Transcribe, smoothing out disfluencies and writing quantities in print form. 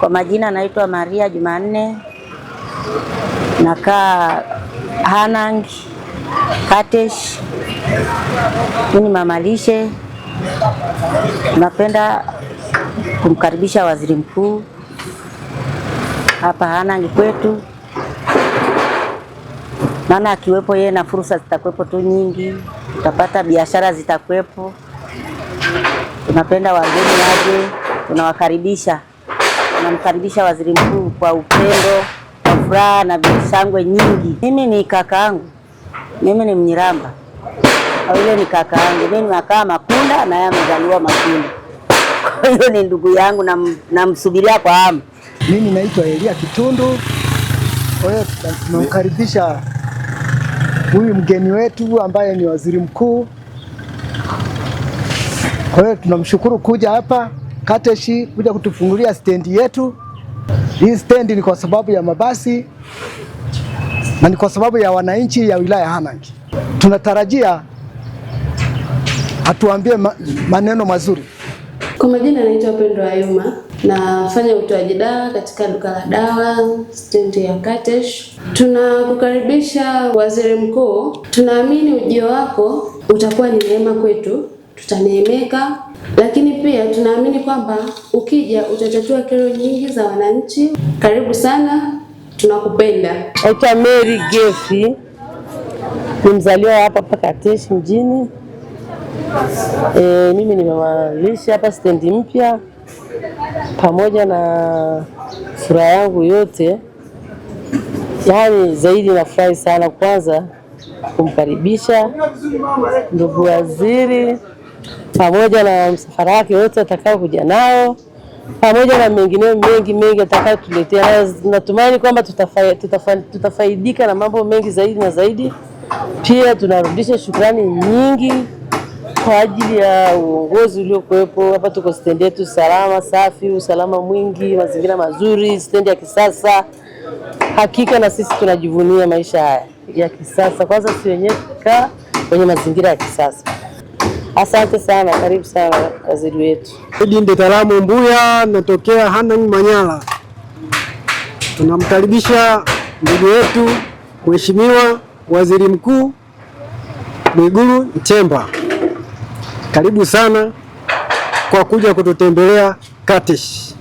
Kwa majina naitwa Maria Jumanne, nakaa Hanang Katesh. Mimi mama lishe. Napenda kumkaribisha waziri mkuu hapa Hanang kwetu, maana akiwepo yeye na fursa zitakuwepo tu nyingi, tutapata biashara zitakuwepo. Tunapenda wageni waje, tunawakaribisha. Tunamkaribisha waziri mkuu kwa upendo, kwa furaha na shangwe nyingi. Mimi ni kakaangu, mimi ni Mnyiramba. Yule ni kakaangu, mimi nakaa Makunda na yeye amezaliwa Makunda. Kwa hiyo ni ndugu yangu na namsubiria kwa hamu. Mimi naitwa Elia Kitundu. Kwa hiyo tunamkaribisha huyu mgeni wetu ambaye ni waziri mkuu. Kwa hiyo tunamshukuru kuja hapa Kateshi kuja kutufungulia stendi yetu. Hii stendi ni kwa sababu ya mabasi na ni kwa sababu ya wananchi ya wilaya Hanang. Tunatarajia atuambie maneno mazuri. Kwa majina naitwa Pendo Ayuma, nafanya utoaji dawa katika duka la dawa stendi ya Katesh. Tunakukaribisha waziri mkuu, tunaamini ujio wako utakuwa ni neema kwetu, tutaneemeka, lakini pia tunaamini kwamba ukija utatatua kero nyingi za wananchi. Karibu sana, tunakupenda. Naitwa Mary Gefi, ni mzaliwa hapa Katesh mjini. Mimi ni mama lishe hapa stendi mpya. Pamoja na furaha yangu yote, yaani zaidi nafurahi sana kwanza kumkaribisha ndugu waziri pamoja na msafara wake wote atakao kuja nao, pamoja na mengineo mengi atakao tuletea. Natumaini kwamba tutafaidika na mambo mengi zaidi na zaidi. Pia tunarudisha shukrani nyingi kwa ajili ya uongozi uliokuwepo hapa. Tuko stendi yetu salama, safi, usalama mwingi, mazingira mazuri, stendi ya kisasa. Hakika na sisi tunajivunia maisha haya ya kisasa. Kwanza si wenyewe tukaa kwenye mazingira ya kisasa. Asante sana, karibu sana waziri wetu. Dinde Talamu Mbuya, natokea Hanang Manyara. Tunamkaribisha ndugu wetu Mheshimiwa Waziri Mkuu Mwigulu Nchemba. Karibu sana kwa kuja kututembelea Katesh.